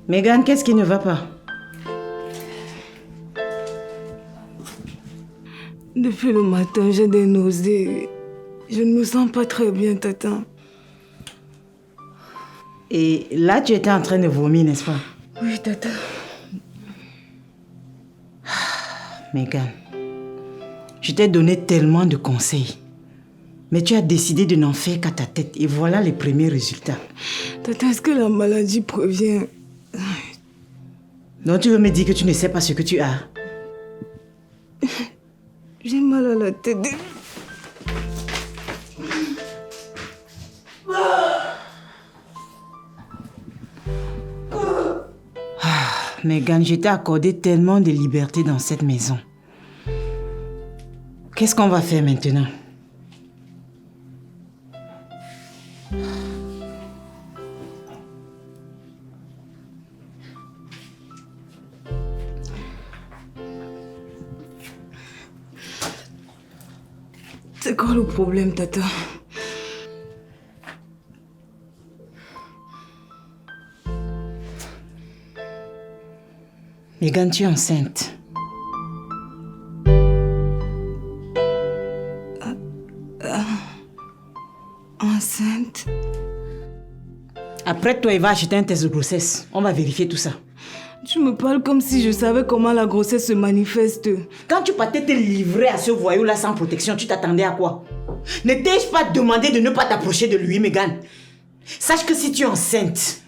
Megan, qu'est-ce qui ne va pas? Depuis le matin, j'ai des nausées. Je ne me sens pas très bien, Tata. Et là, tu étais en train de vomir, n'est-ce pas? Oui, Tata. Megan, je t'ai donné tellement de conseils. Mais tu as décidé de n'en faire qu'à ta tête. Et voilà les premiers résultats. Tata, est-ce que la maladie provient? Donc tu veux me dire que tu ne sais pas ce que tu as? J'ai mal à la tête. Megan, je t'ai accordé tellement de liberté dans cette maison. Qu'est-ce qu'on va faire maintenant? C'est quoi le problème, Tata? Megan, tu es enceinte. Enceinte? Après toi, il va acheter un test de grossesse. On va vérifier tout ça. Tu me parles comme si je savais comment la grossesse se manifeste. Quand tu partais te livrer à ce voyou-là sans protection, tu t'attendais à quoi? Ne t'ai-je pas demandé de ne pas t'approcher de lui, Megan? Sache que si tu es enceinte,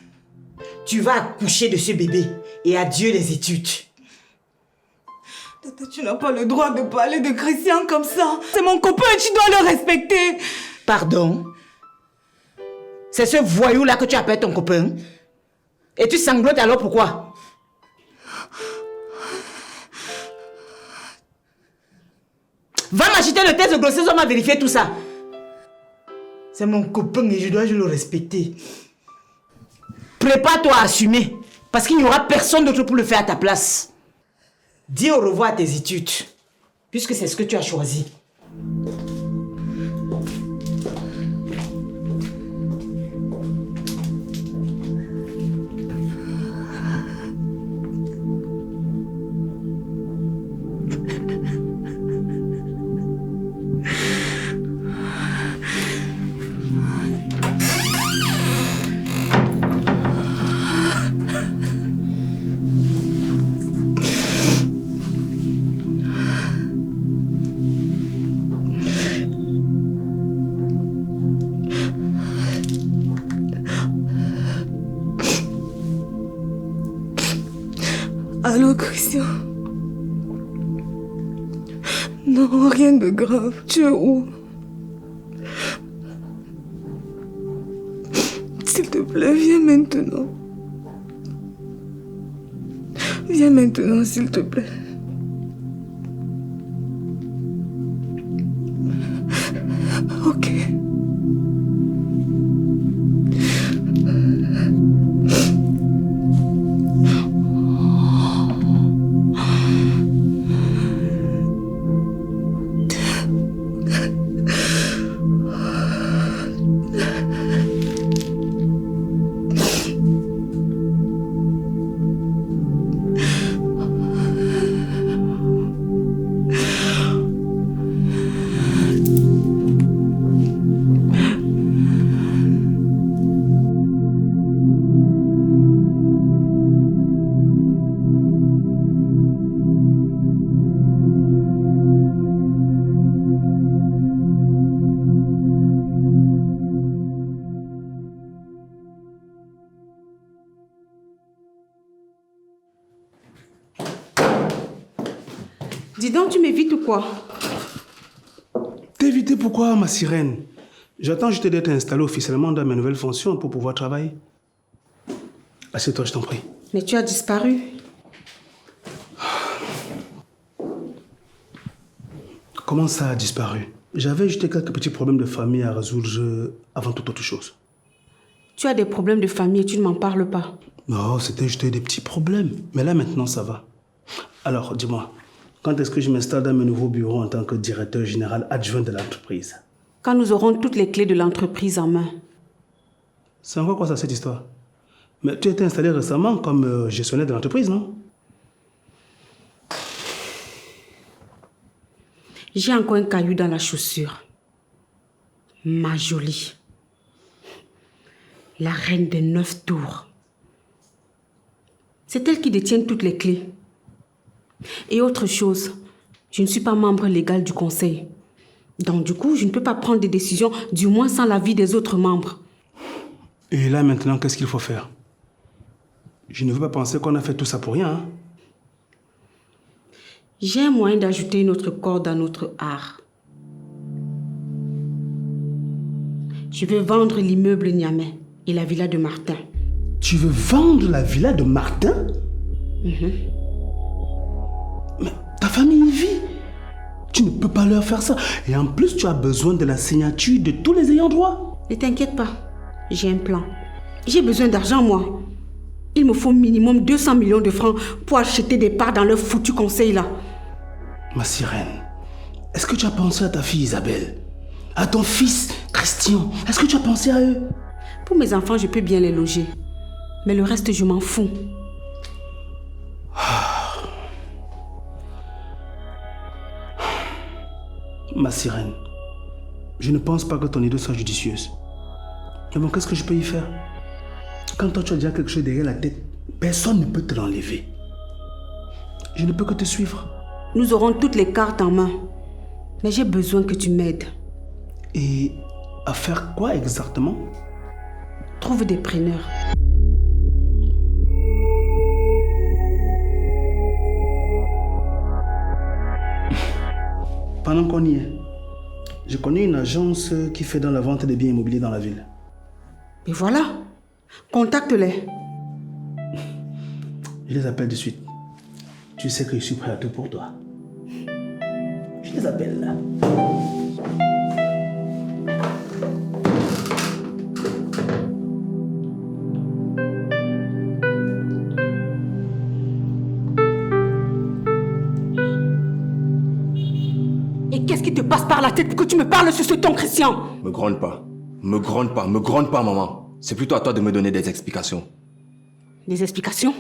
tu vas accoucher de ce bébé. Et adieu les études. Tata, tu n'as pas le droit de parler de Christian comme ça. C'est mon copain et tu dois le respecter. Pardon? C'est ce voyou-là que tu appelles ton copain? Et tu sanglotes alors pourquoi? Va m'acheter le test de grossesse, on va vérifier tout ça. C'est mon copain et je dois le respecter. Prépare-toi à assumer. Parce qu'il n'y aura personne d'autre pour le faire à ta place. Dis au revoir à tes études. Puisque c'est ce que tu as choisi. Allô, Christian? Non, rien de grave. Tu es où? S'il te plaît, viens maintenant. Viens maintenant, s'il te plaît. Ok. Dis donc, tu m'évites ou quoi? T'éviter pourquoi, ma sirène? J'attends juste d'être installé officiellement dans mes nouvelles fonctions pour pouvoir travailler. Assieds-toi, je t'en prie. Mais tu as disparu. Comment ça a disparu? J'avais juste quelques petits problèmes de famille à résoudre avant toute autre chose. Tu as des problèmes de famille et tu ne m'en parles pas. Non, c'était juste des petits problèmes. Mais là, maintenant, ça va. Alors, dis-moi, quand est-ce que je m'installe dans mes nouveaux bureaux en tant que directeur général adjoint de l'entreprise? Quand nous aurons toutes les clés de l'entreprise en main. C'est encore quoi ça, cette histoire? Mais tu as été installé récemment comme gestionnaire de l'entreprise, non? J'ai encore un caillou dans la chaussure. Ma jolie. La reine des 9 tours. C'est elle qui détient toutes les clés. Et autre chose, je ne suis pas membre légal du conseil. Donc du coup, je ne peux pas prendre des décisions, du moins sans l'avis des autres membres. Et là, maintenant, qu'est-ce qu'il faut faire? Je ne veux pas penser qu'on a fait tout ça pour rien. Hein? J'ai un moyen d'ajouter une autre corde à notre art. Je veux vendre l'immeuble Niamey et la villa de Martin. Tu veux vendre la villa de Martin? Mais ta famille y vit. Tu ne peux pas leur faire ça. Et en plus, tu as besoin de la signature de tous les ayants droit. Ne t'inquiète pas, j'ai un plan. J'ai besoin d'argent, moi. Il me faut minimum 200 millions de francs pour acheter des parts dans leur foutu conseil là. Ma sirène, est-ce que tu as pensé à ta fille Isabelle? À ton fils Christian? Est-ce que tu as pensé à eux? Pour mes enfants, je peux bien les loger. Mais le reste, je m'en fous. Ma sirène, je ne pense pas que ton idée soit judicieuse. Mais bon, qu'est-ce que je peux y faire? Quand toi tu as déjà quelque chose derrière la tête, personne ne peut te l'enlever. Je ne peux que te suivre. Nous aurons toutes les cartes en main. Mais j'ai besoin que tu m'aides. Et à faire quoi exactement? Trouve des preneurs. Pendant qu'on y est, je connais une agence qui fait dans la vente des biens immobiliers dans la ville. Et voilà. Contacte-les. Je les appelle de suite. Tu sais que je suis prêt à tout pour toi. Je les appelle là. Et qu'est-ce qui te passe par la tête pour que tu me parles sur ce ton, Christian? Me gronde pas. Me gronde pas, maman. C'est plutôt à toi de me donner des explications. Des explications?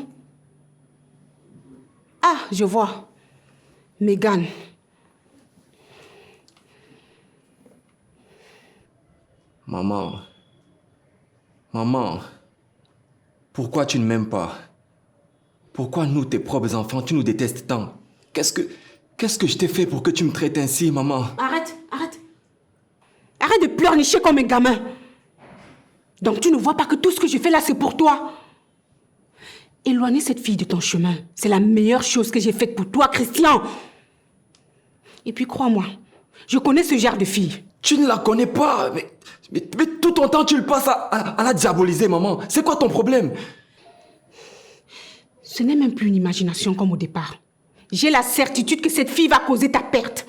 Ah, je vois. Megan. Maman. Maman. Pourquoi tu ne m'aimes pas? Pourquoi nous, tes propres enfants, tu nous détestes tant? Qu'est-ce que je t'ai fait pour que tu me traites ainsi, maman? Arrête. Arrête de pleurnicher comme un gamin. Donc tu ne vois pas que tout ce que je fais là, c'est pour toi. Éloigner cette fille de ton chemin, c'est la meilleure chose que j'ai faite pour toi, Christian. Et puis crois-moi, je connais ce genre de fille. Tu ne la connais pas, mais tout ton temps tu le passes à la diaboliser, maman. C'est quoi ton problème? Ce n'est même plus une imagination comme au départ. J'ai la certitude que cette fille va causer ta perte.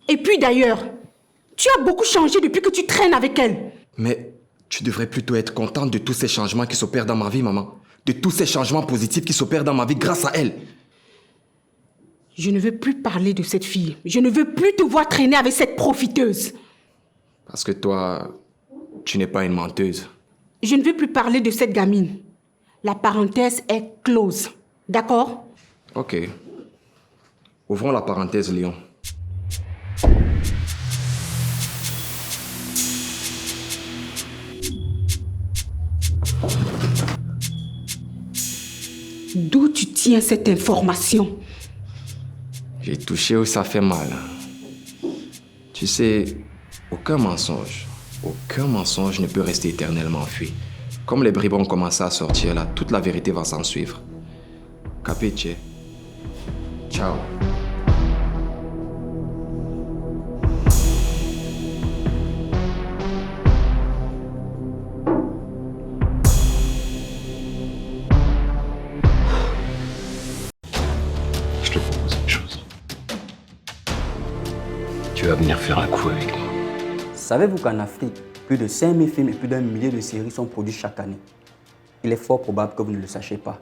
Et puis d'ailleurs, tu as beaucoup changé depuis que tu traînes avec elle. Mais tu devrais plutôt être contente de tous ces changements qui s'opèrent dans ma vie, maman. De tous ces changements positifs qui s'opèrent dans ma vie grâce à elle. Je ne veux plus parler de cette fille. Je ne veux plus te voir traîner avec cette profiteuse. Parce que toi, tu n'es pas une menteuse. Je ne veux plus parler de cette gamine. La parenthèse est close. D'accord? Ok. Ouvrons la parenthèse, Léon. D'où tu tiens cette information? J'ai touché où ça fait mal. Tu sais, aucun mensonge ne peut rester éternellement enfui. Comme les brigands ont commencé à sortir là, toute la vérité va s'en suivre. Capiche? Ciao. Je te propose une chose. Tu vas venir faire un coup avec moi. Savez-vous qu'en Afrique, plus de 5000 films et plus d'1 millier de séries sont produits chaque année? Il est fort probable que vous ne le sachiez pas.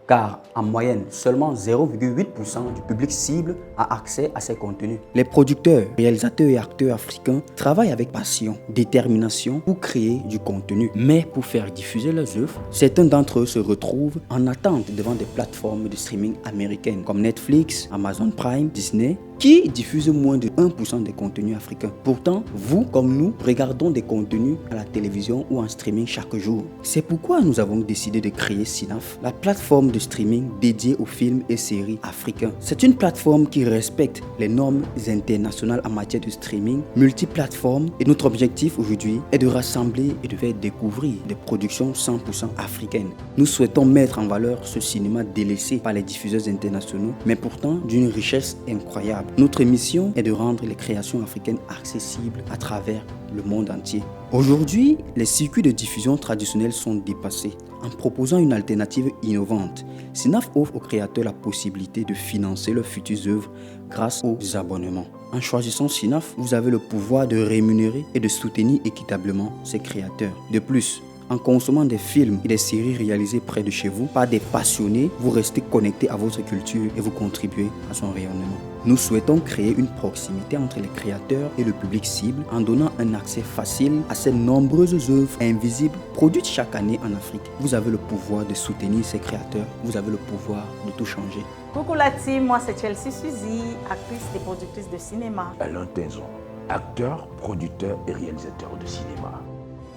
car en moyenne, seulement 0,8% du public cible a accès à ces contenus. Les producteurs, réalisateurs et acteurs africains travaillent avec passion, détermination pour créer du contenu. Mais pour faire diffuser leurs œuvres, certains d'entre eux se retrouvent en attente devant des plateformes de streaming américaines comme Netflix, Amazon Prime, Disney, qui diffusent moins de 1% des contenus africains. Pourtant, vous comme nous, regardons des contenus à la télévision ou en streaming chaque jour. C'est pourquoi nous avons décidé de créer Cinaf, la plateforme de streaming dédiée aux films et séries africains. C'est une plateforme qui respecte les normes internationales en matière de streaming, multiplateforme, et notre objectif aujourd'hui est de rassembler et de faire découvrir des productions 100% africaines. Nous souhaitons mettre en valeur ce cinéma délaissé par les diffuseurs internationaux, mais pourtant d'une richesse incroyable. Notre mission est de rendre les créations africaines accessibles à travers le monde entier. Aujourd'hui, les circuits de diffusion traditionnels sont dépassés. En proposant une alternative innovante, Cinaf offre aux créateurs la possibilité de financer leurs futures œuvres grâce aux abonnements. En choisissant Cinaf, vous avez le pouvoir de rémunérer et de soutenir équitablement ces créateurs. De plus, en consommant des films et des séries réalisées près de chez vous par des passionnés, vous restez connecté à votre culture et vous contribuez à son rayonnement. Nous souhaitons créer une proximité entre les créateurs et le public cible en donnant un accès facile à ces nombreuses œuvres invisibles produites chaque année en Afrique. Vous avez le pouvoir de soutenir ces créateurs, vous avez le pouvoir de tout changer. Coucou la team, moi c'est Chelsea Suzy, actrice et productrice de cinéma. Alain Tenzon, acteur, producteur et réalisateur de cinéma.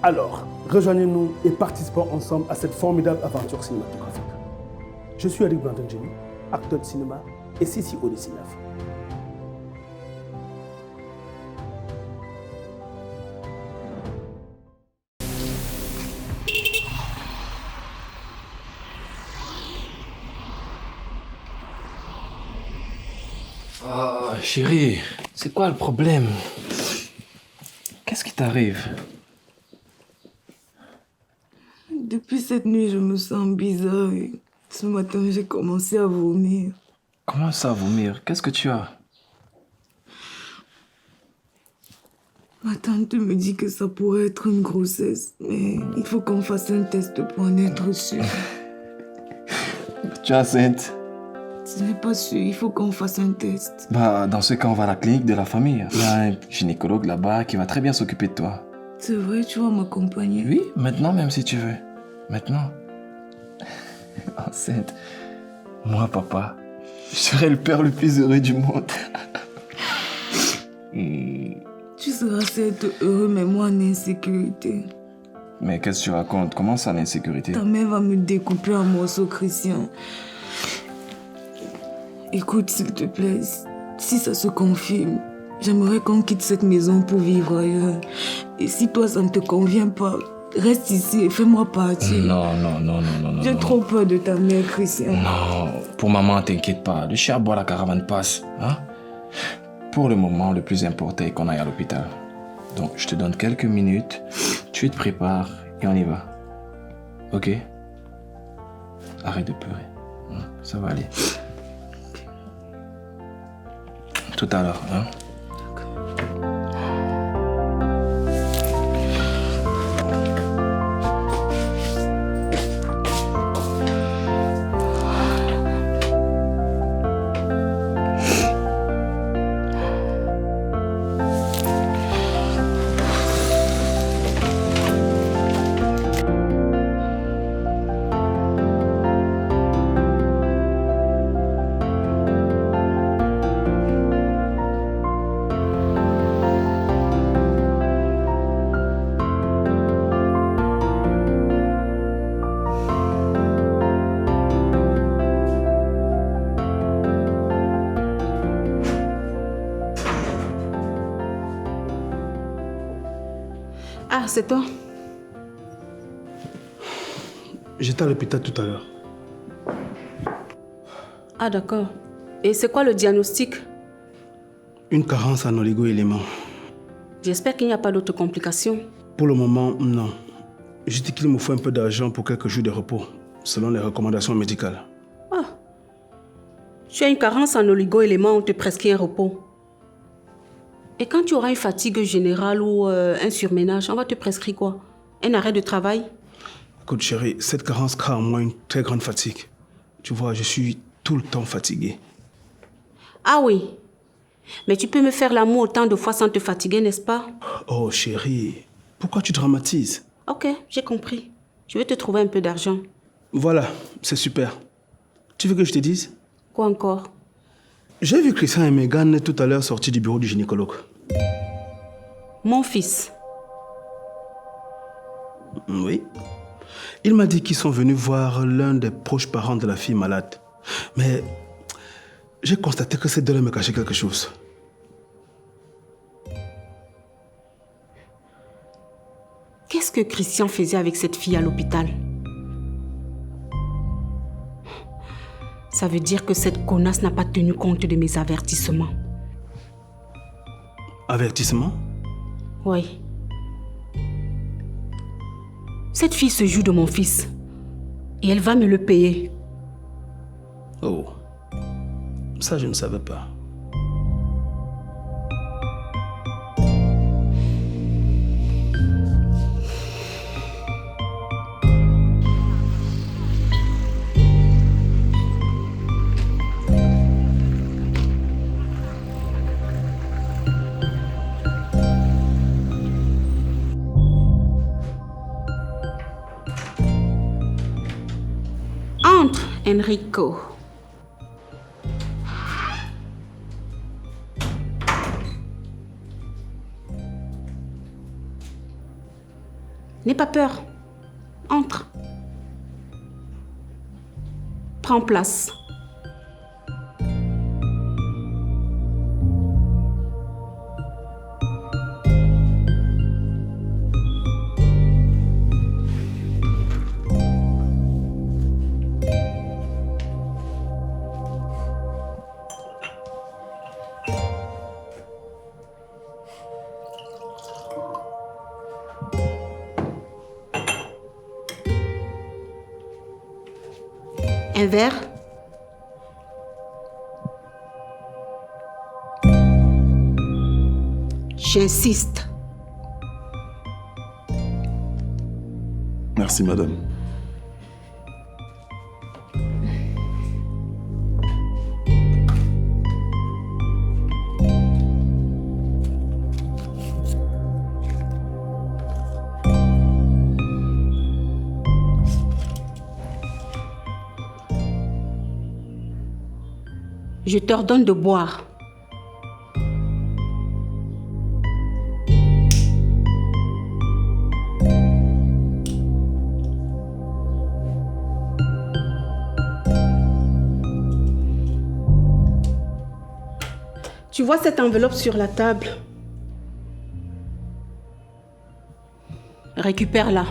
Alors, rejoignez-nous et participons ensemble à cette formidable aventure cinématographique. Je suis Eric Brandon Jenny, acteur de cinéma et CCO de Cinaf. Ah, chérie, c'est quoi le problème? Qu'est-ce qui t'arrive? Depuis cette nuit, je me sens bizarre et ce matin, j'ai commencé à vomir. Comment ça, vomir? Qu'est-ce que tu as? Ma tante me dit que ça pourrait être une grossesse, mais il faut qu'on fasse un test pour en être sûr. Tu es enceinte? Je n'ai pas su, il faut qu'on fasse un test. Bah, dans ce cas, on va à la clinique de la famille. Il y a un gynécologue là-bas qui va très bien s'occuper de toi. C'est vrai, tu vas m'accompagner? Oui, maintenant même si tu veux. Maintenant. Enceinte. Moi, papa, je serai le père le plus heureux du monde. Tu seras certes heureux, mais moi en insécurité. Mais qu'est-ce que tu racontes? Comment ça, l'insécurité? Ta mère va me découper en morceaux, Christian. Écoute, s'il te plaît, si ça se confirme, j'aimerais qu'on quitte cette maison pour vivre ailleurs. Et si toi, ça ne te convient pas, reste ici et fais-moi partir. Non. J'ai trop peur de ta mère, Christian. Non, pour maman, t'inquiète pas. Le chien boit, la caravane passe. Hein? Pour le moment, le plus important est qu'on aille à l'hôpital. Donc, je te donne quelques minutes, tu te prépares et on y va. Ok? Arrête de pleurer. Ça va aller. Tout à l'heure, hein? Ah, c'est toi? J'étais à l'hôpital tout à l'heure. Ah, d'accord. Et c'est quoi le diagnostic? Une carence en oligo-éléments. J'espère qu'il n'y a pas d'autres complications. Pour le moment, non. Je dis qu'il me faut un peu d'argent pour quelques jours de repos, selon les recommandations médicales. Ah. Tu as une carence en oligo-éléments, on te prescrit un repos. Et quand tu auras une fatigue générale ou un surménage, on va te prescrire quoi? Un arrêt de travail? Écoute chérie, cette carence crée en moi une très grande fatigue. Tu vois, je suis tout le temps fatigué. Ah oui. Mais tu peux me faire l'amour autant de fois sans te fatiguer, n'est-ce pas? Oh chérie, pourquoi tu dramatises? Ok, j'ai compris. Je vais te trouver un peu d'argent. Voilà, c'est super. Tu veux que je te dise? Quoi encore? J'ai vu Christian et Megan tout à l'heure sortis du bureau du gynécologue. Mon fils. Oui. Il m'a dit qu'ils sont venus voir l'un des proches parents de la fille malade. Mais j'ai constaté que ces deux-là me cachaient quelque chose. Qu'est-ce que Christian faisait avec cette fille à l'hôpital? Ça veut dire que cette connasse n'a pas tenu compte de mes avertissements. Avertissement? Oui. Cette fille se joue de mon fils. Et elle va me le payer. Oh. Ça, je ne savais pas. Entre, Enrico. N'aie pas peur. Entre. Prends place. Un verre? J'insiste. Merci, madame. Je t'ordonne de boire. Tu vois cette enveloppe sur la table? Récupère-la.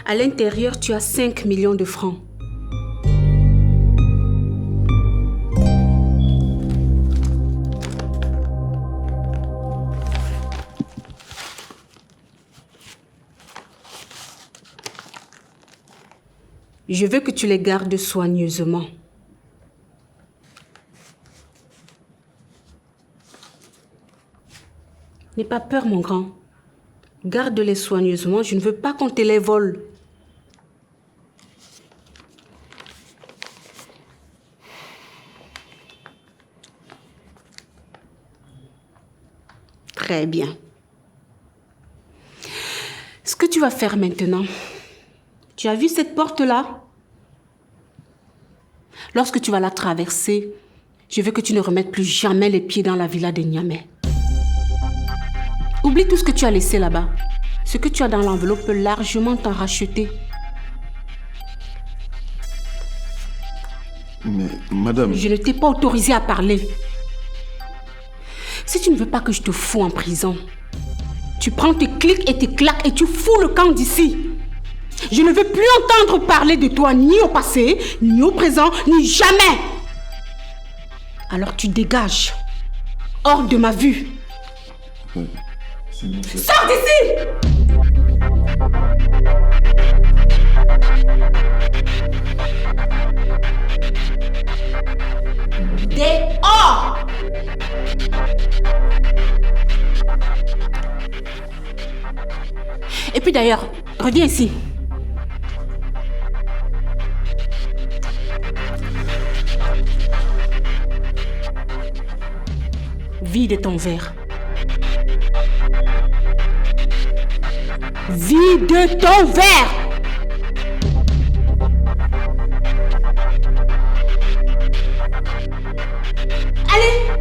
À l'intérieur, tu as 5 millions de francs. Je veux que tu les gardes soigneusement. N'aie pas peur, mon grand. Garde-les soigneusement, je ne veux pas qu'on te les vole. Très bien. Ce que tu vas faire maintenant, tu as vu cette porte-là? Lorsque tu vas la traverser, je veux que tu ne remettes plus jamais les pieds dans la villa de Niamey. Oublie tout ce que tu as laissé là-bas. Ce que tu as dans l'enveloppe peut largement t'en racheter. Mais, madame... Je ne t'ai pas autorisé à parler. Si tu ne veux pas que je te fous en prison, tu prends tes clics et tes claques et tu fous le camp d'ici. Je ne veux plus entendre parler de toi ni au passé, ni au présent, ni jamais. Alors tu dégages. Hors de ma vue. Sors d'ici! puis d'ailleurs, reviens ici. Vide ton verre. Vide ton verre! Allez!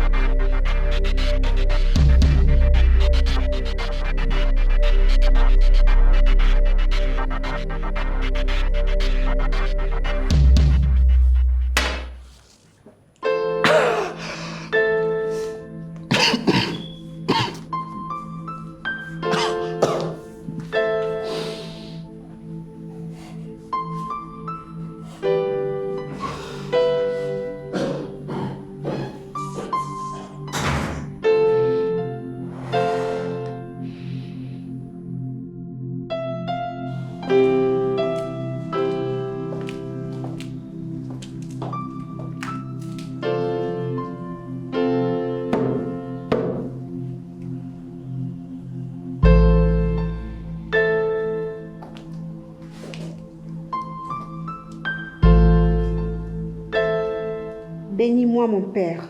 Bénis-moi, mon Père.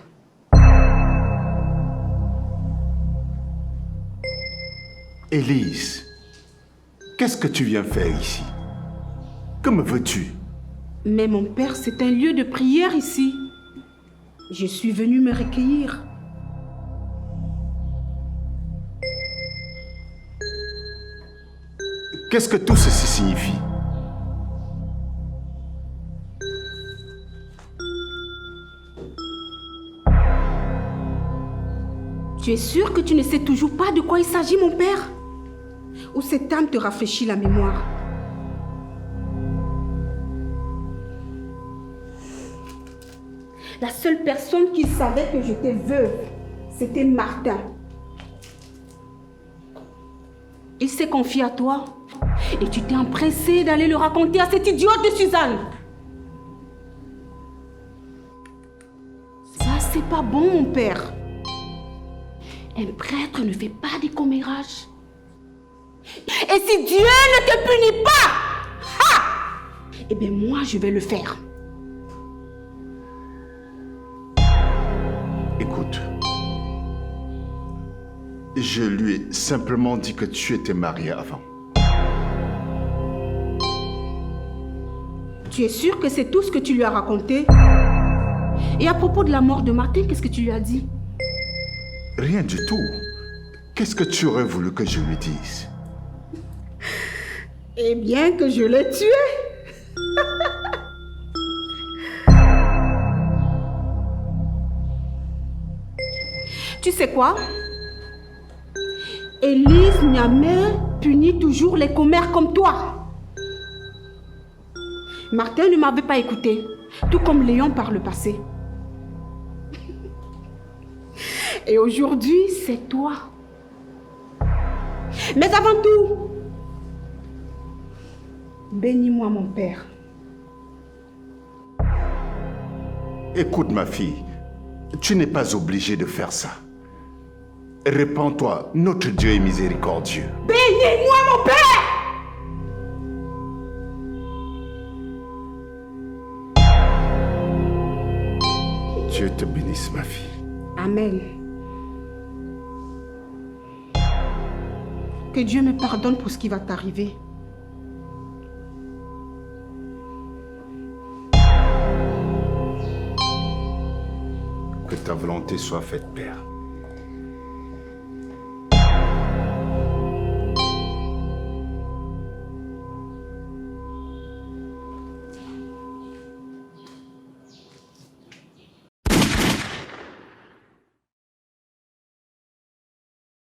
Élise, qu'est-ce que tu viens faire ici? Que me veux-tu? Mais mon Père, c'est un lieu de prière ici. Je suis venue me recueillir. Qu'est-ce que tout ceci signifie? Tu es sûr que tu ne sais toujours pas de quoi il s'agit, mon Père? Ou cette âme te rafraîchit la mémoire? La seule personne qui savait que j'étais veuve, c'était Martin. Il s'est confié à toi et tu t'es empressé d'aller le raconter à cette idiote de Suzanne. Ça, c'est pas bon, mon Père. Un prêtre ne fait pas des commérages. Et si Dieu ne te punit pas, eh bien moi, je vais le faire. Écoute, je lui ai simplement dit que tu étais mariée avant. Tu es sûr que c'est tout ce que tu lui as raconté? Et à propos de la mort de Martin, qu'est-ce que tu lui as dit? Rien du tout. Qu'est-ce que tu aurais voulu que je lui dise? Eh bien que je l'ai tué. Tu sais quoi? Élise Niamey punit toujours les commères comme toi. Martin ne m'avait pas écouté, tout comme Léon par le passé. Et aujourd'hui, c'est toi. Mais avant tout, bénis-moi, mon Père. Écoute, ma fille, tu n'es pas obligée de faire ça. Répands-toi, notre Dieu est miséricordieux. Bénis-moi, mon Père! Dieu te bénisse, ma fille. Amen. Que Dieu me pardonne pour ce qui va t'arriver. Que ta volonté soit faite, Père.